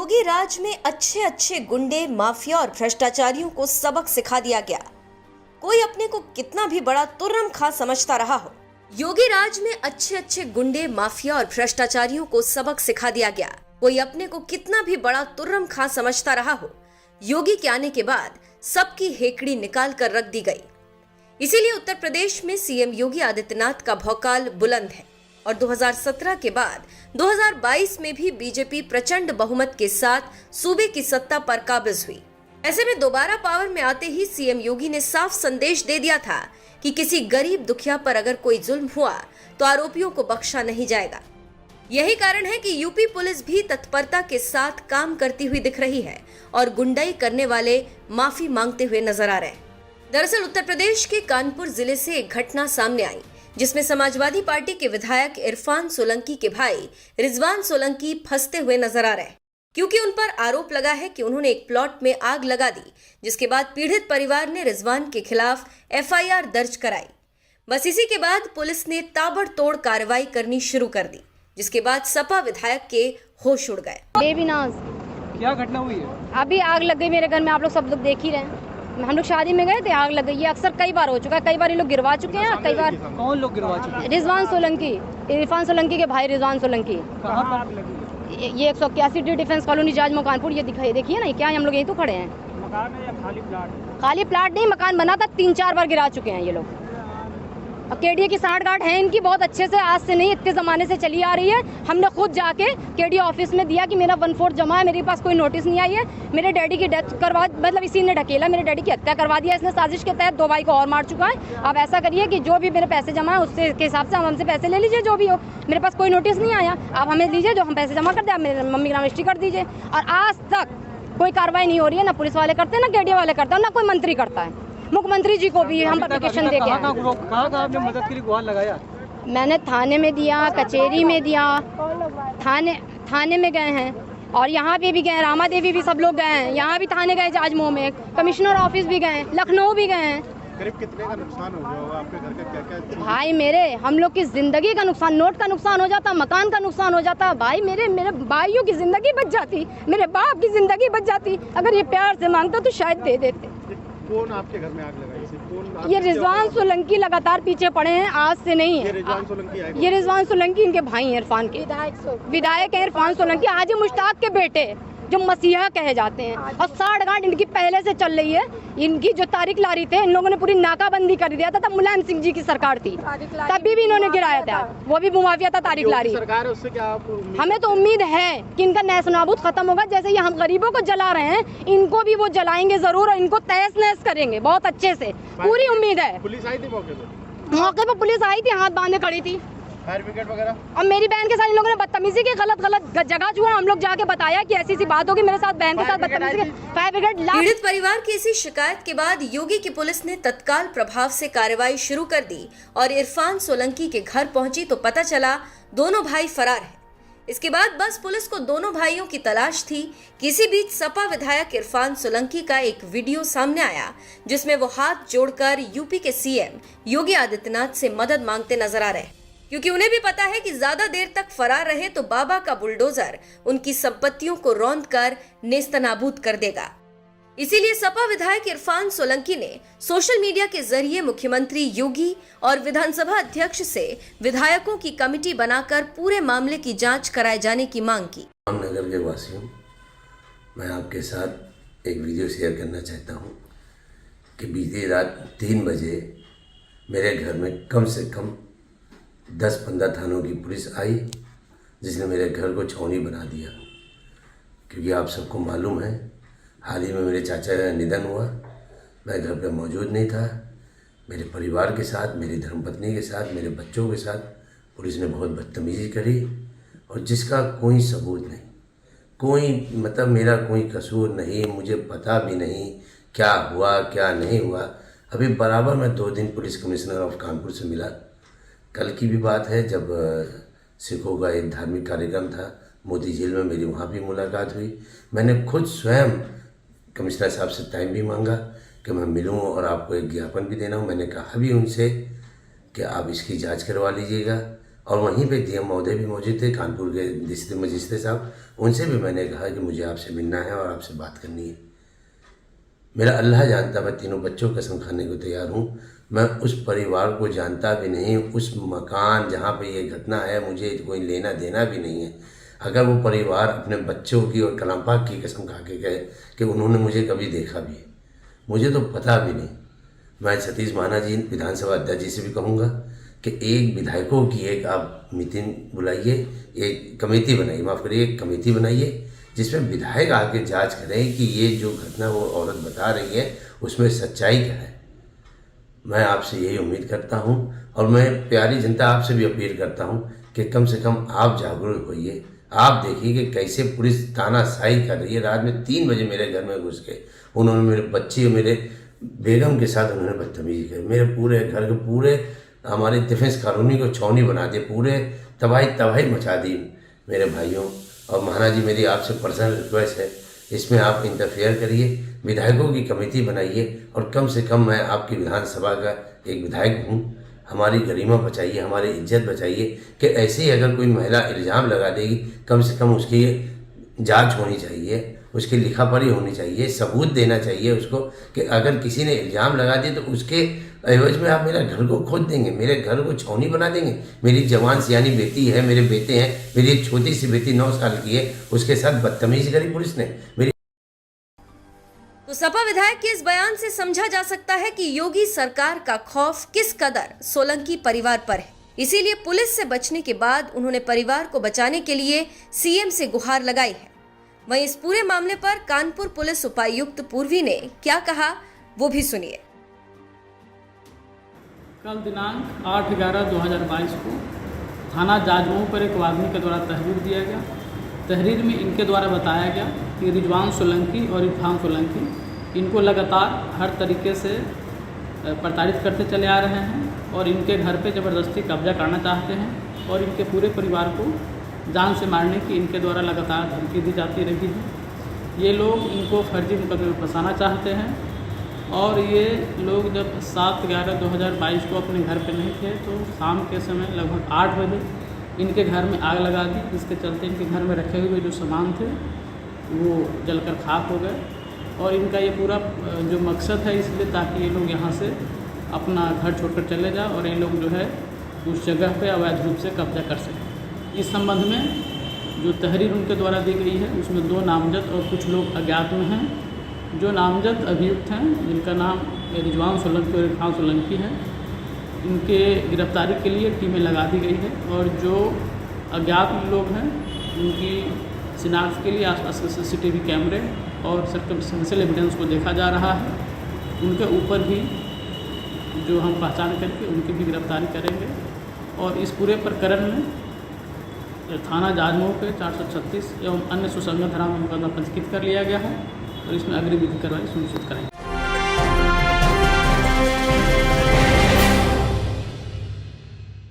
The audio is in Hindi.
योगी राज में अच्छे अच्छे गुंडे, माफिया और भ्रष्टाचारियों को सबक सिखा दिया गया। कोई अपने को कितना भी बड़ा तुर्रम खां समझता रहा हो, योगी राज में अच्छे अच्छे गुंडे, माफिया और भ्रष्टाचारियों को सबक सिखा दिया गया। कोई अपने को कितना भी बड़ा तुर्रम खां समझता रहा हो, योगी के आने के बाद सबकी हेकड़ी निकाल कर रख दी गई। इसीलिए उत्तर प्रदेश में सीएम योगी आदित्यनाथ का भौकाल बुलंद है और 2017 के बाद 2022 में भी बीजेपी प्रचंड बहुमत के साथ सूबे की सत्ता पर काबिज हुई। ऐसे में दोबारा पावर में आते ही सीएम योगी ने साफ संदेश दे दिया था कि किसी गरीब दुखिया पर अगर कोई जुल्म हुआ तो आरोपियों को बख्शा नहीं जाएगा। यही कारण है कि यूपी पुलिस भी तत्परता के साथ काम करती हुई दिख रही है और गुंडाई करने वाले माफी मांगते हुए नजर आ रहे हैं। दरअसल उत्तर प्रदेश के कानपुर जिले से एक घटना सामने आई जिसमें समाजवादी पार्टी के विधायक इरफान सोलंकी के भाई रिजवान सोलंकी फंसते हुए नजर आ रहे हैं, क्योंकि उन पर आरोप लगा है कि उन्होंने एक प्लॉट में आग लगा दी, जिसके बाद पीड़ित परिवार ने रिजवान के खिलाफ एफआईआर दर्ज कराई। बस इसी के बाद पुलिस ने ताबड़तोड़ कार्रवाई करनी शुरू कर दी, जिसके बाद सपा विधायक के होश उड़ गए। क्या घटना हुई है? अभी आग लग गई मेरे घर में, आप लोग सब लोग देख ही रहे हैं। हम लोग शादी में गए थे, आग लग गई। ये अक्सर कई बार हो चुका है, कई बार ये लोग गिरवा चुके हैं। कई बार कौन लोग गिरवा चुके हैं? रिजवान सोलंकी, इरफान सोलंकी के भाई रिजवान सोलंकी। कहाँ पर आग लगी? ये 181 डिफेंस कॉलोनी जाज कानपुर, ये दिखाई देखिए ना, क्या है, हम लोग यहीं तो खड़े हैं। मकान है या खाली प्लाट? खाली प्लाट नहीं, मकान बना था, 3-4 बार गिरा चुके हैं ये लोग। केडीए की सांठगांठ है इनकी बहुत अच्छे से, आज से नहीं, इतने जमाने से चली आ रही है। हमने खुद जाके केडीए ऑफिस में दिया कि मेरा 1/4 जमा है, मेरे पास कोई नोटिस नहीं आई है। मेरे डैडी की डेथ करवा, मतलब इसी ने ढकेला, मेरे डैडी की हत्या करवा दिया इसने। साजिश के तहत 2 भाई को और मार चुका है। अब ऐसा करिए कि जो भी मेरे पैसे जमा है उससे के हिसाब से हम हमसे पैसे ले लीजिए, जो भी हो। मेरे पास कोई नोटिस नहीं आया, आप हमें लीजिए, जो हम पैसे जमा कर दे, आप मेरे मम्मी की नाम रजिस्ट्री कर दीजिए। और आज तक कोई कार्रवाई नहीं हो रही है, ना पुलिस वाले करते हैं, ना केडीए वाले करते हैं, ना कोई मंत्री करता है। मुख्यमंत्री जी को भी हम एप्लीकेशन दे के आए। कहाँ आपने मदद के लिए गुहार लगाया? मैंने थाने में दिया, कचहरी में दिया, थाने में गए हैं, और यहाँ पे भी गए, रामा देवी भी सब लोग गए हैं। यहाँ भी थाने गए, जाजमऊ में कमिश्नर ऑफिस भी गए, लखनऊ भी गए हैं। करीब कितने का नुकसान हो गया होगा आपके घर का? क्या भाई मेरे, हम लोग की जिंदगी का नुकसान, नोट का नुकसान हो जाता, मकान का नुकसान हो जाता। भाई मेरे भाइयों की जिंदगी बच जाती, मेरे बाप की जिंदगी बच जाती। अगर ये प्यार से मांगता तो शायद दे देते। कौन आपके घर में आग लगाई थी? कौन? ये रिजवान सोलंकी लगातार पीछे पड़े हैं, आज से नहीं है। ये रिजवान सोलंकी इनके भाई हैं, इरफान के विधायक हैं इरफान सोलंकी, हाजी मुश्ताक के बेटे, जो मसीहा कहे जाते हैं। और सांठगांठ इनकी पहले से चल रही है। इनकी जो तारिक लारी थे, इन लोगों ने पूरी नाकाबंदी कर दिया था, तब मुलायम सिंह जी की सरकार थी, तभी भी इन्होंने गिराया था। वो भी भूमाफिया था, तारिक लारी। सरकार है, उससे क्या हमें तो उम्मीद है कि इनका नेस्तनाबूद खत्म होगा। जैसे ये हम गरीबों को जला रहे हैं, इनको भी वो जलाएंगे जरूर, और इनको तहस नहस करेंगे बहुत अच्छे से, पूरी उम्मीद है। पुलिस आई थी मौके पे? मौके पर पुलिस आई थी, हाथ बांधे खड़ी थी, फायर ब्रिगेड वगैरह। और मेरी बहन के साथ इन लोगों ने बदतमीजी की, गलत जगह छुआ। हम लोग जाके बताया कि ऐसी बात होगी, मेरे साथ बहन के साथ बदतमीजी की। Fire brigade. पीड़ित परिवार की इसी शिकायत के बाद योगी की पुलिस ने तत्काल प्रभाव से कार्रवाई शुरू कर दी और इरफान सोलंकी के घर पहुंची तो पता चला दोनों भाई फरार हैं। इसके बाद बस पुलिस को दोनों भाइयों की तलाश थी। किसी बीच सपा विधायक इरफान सोलंकी का एक वीडियो सामने आया, जिसमें वो हाथ जोड़कर यूपी के सीएम योगी आदित्यनाथ से मदद मांगते नजर आ रहे हैं, क्योंकि उन्हें भी पता है कि ज्यादा देर तक फरार रहे तो बाबा का बुलडोजर उनकी संपत्तियों को रौंद कर नेस्तनाबूद कर देगा। इसीलिए सपा विधायक इरफान सोलंकी ने सोशल मीडिया के जरिए मुख्यमंत्री योगी और विधानसभा अध्यक्ष से विधायकों की कमेटी बनाकर पूरे मामले की जांच कराए जाने की मांग की। रामनगर के वासियों, मैं आपके साथ एक वीडियो शेयर करना चाहता हूं कि बीती रात 3 बजे मेरे घर में कम से कम 10-15 थानों की पुलिस आई, जिसने मेरे घर को छावनी बना दिया। क्योंकि आप सबको मालूम है, हाल ही में मेरे चाचा का निधन हुआ, मैं घर पे मौजूद नहीं था। मेरे परिवार के साथ, मेरी धर्मपत्नी के साथ, मेरे बच्चों के साथ पुलिस ने बहुत बदतमीजी करी, और जिसका कोई सबूत नहीं, कोई मतलब मेरा कोई कसूर नहीं, मुझे पता भी नहीं क्या हुआ क्या नहीं हुआ। अभी बराबर मैं 2 दिन पुलिस कमिश्नर ऑफ कानपुर से मिला। कल की भी बात है, जब सिखों का एक धार्मिक कार्यक्रम था मोती झील में, मेरी वहाँ भी मुलाकात हुई। मैंने खुद स्वयं कमिश्नर साहब से टाइम भी मांगा कि मैं मिलूं और आपको एक ज्ञापन भी देना हूं। मैंने कहा भी उनसे कि आप इसकी जांच करवा लीजिएगा, और वहीं पे डीएम महोदय भी मौजूद थे, कानपुर के डिस्ट्रिक्ट मजिस्ट्रेट साहब। उनसे भी मैंने कहा कि मुझे आपसे मिलना है और आपसे बात करनी है। मेरा अल्लाह जानता, मैं तीनों बच्चों की कसम खाने को तैयार हूँ। मैं उस परिवार को जानता भी नहीं, उस मकान जहाँ पे ये घटना है मुझे कोई लेना देना भी नहीं है। अगर वो परिवार अपने बच्चों की और कलाम पाक की कसम खा के कहे कि उन्होंने मुझे कभी देखा भी है, मुझे तो पता भी नहीं। मैं सतीश महाना जी विधानसभा अध्यक्ष जी से भी कहूँगा कि एक विधायकों की एक आप मीटिंग बुलाइए, एक कमेटी बनाइए, माफ़ करिए, एक कमेटी बनाइए जिसमें विधायक आके जांच करें कि ये जो घटना वो औरत बता रही है उसमें सच्चाई क्या है। मैं आपसे यही उम्मीद करता हूँ और मैं प्यारी जनता आपसे भी अपील करता हूँ कि कम से कम आप जागरूक होइए। आप देखिए कि कैसे पुलिस तानाशाही कर रही है। रात में 3 बजे मेरे घर में घुस के उन्होंने मेरे बच्चे और मेरे बेगम के साथ उन्होंने बदतमीजी की। मेरे पूरे घर के पूरे हमारे डिफेंस कॉलोनी को छावनी बना दिए, पूरे तबाही मचा दी। मेरे भाइयों और महाना जी, मेरी आपसे पर्सनल रिक्वेस्ट है, इसमें आप इंटरफेयर करिए, विधायकों की कमेटी बनाइए और कम से कम मैं आपकी विधानसभा का एक विधायक हूँ, हमारी गरिमा बचाइए, हमारी इज्जत बचाइए। कि ऐसे ही अगर कोई महिला इल्ज़ाम लगा देगी, कम से कम उसकी जांच होनी चाहिए, उसकी लिखापढ़ी होनी चाहिए, सबूत देना चाहिए उसको कि अगर किसी ने इल्ज़ाम लगा दिया तो उसके एवज में आप मेरे घर को खोद देंगे, मेरे घर को छावनी बना देंगे। मेरी जवान सियानी बेटी है, मेरे बेटे हैं, मेरी एक छोटी सी बेटी 9 साल की है, उसके साथ बदतमीजी करी पुलिस ने। मेरी तो सपा विधायक के इस बयान से समझा जा सकता है कि योगी सरकार का खौफ किस कदर सोलंकी परिवार पर है। इसीलिए पुलिस से बचने के बाद उन्होंने परिवार को बचाने के लिए सीएम से गुहार लगाई है। वहीं इस पूरे मामले पर कानपुर पुलिस उपायुक्त पूर्वी ने क्या कहा वो भी सुनिए। कल दिनांक 8/11/2022 को थाना जाजमऊ पर एक आदमी के द्वारा तहरीर दिया गया। तहरीर में इनके द्वारा बताया गया कि रिजवान सोलंकी और इरफान सोलंकी इनको लगातार हर तरीके से प्रताड़ित करते चले आ रहे हैं और इनके घर पे ज़बरदस्ती कब्जा करना चाहते हैं और इनके पूरे परिवार को जान से मारने की इनके द्वारा लगातार धमकी दी जाती रही है। ये लोग इनको फर्जी मुकदमे में फंसाना चाहते हैं और ये लोग जब 7/11/2022 को अपने घर पे नहीं थे तो शाम के समय लगभग 8 बजे इनके घर में आग लगा दी, जिसके चलते इनके घर में रखे हुए जो सामान थे वो जलकर खाक हो गए। और इनका ये पूरा जो मकसद है इसलिए ताकि ये लोग यहाँ से अपना घर छोड़कर चले जाए और ये लोग जो है उस जगह पे अवैध रूप से कब्जा कर सकें। इस संबंध में जो तहरीर उनके द्वारा दी गई है उसमें 2 नामजद और कुछ लोग अज्ञात में हैं। जो नामजद अभियुक्त हैं जिनका नाम रिजवान सोलंकी और इरफान सोलंकी है, इनके गिरफ्तारी के लिए टीमें लगा दी गई है और जो अज्ञात लोग हैं उनकी शिनाख्त के लिए आसपास के CCTV कैमरे और सर्कमस्टेंशियल एविडेंस को देखा जा रहा है। उनके ऊपर भी जो हम पहचान करके उनकी भी गिरफ्तारी करेंगे और इस पूरे प्रकरण में थाना जाजमऊ के 436 एवं अन्य सुसंगत धारा में मुकदमा पंजीकृत कर लिया गया है और इसमें अग्रिम विधि कार्रवाई सुनिश्चित करेंगे।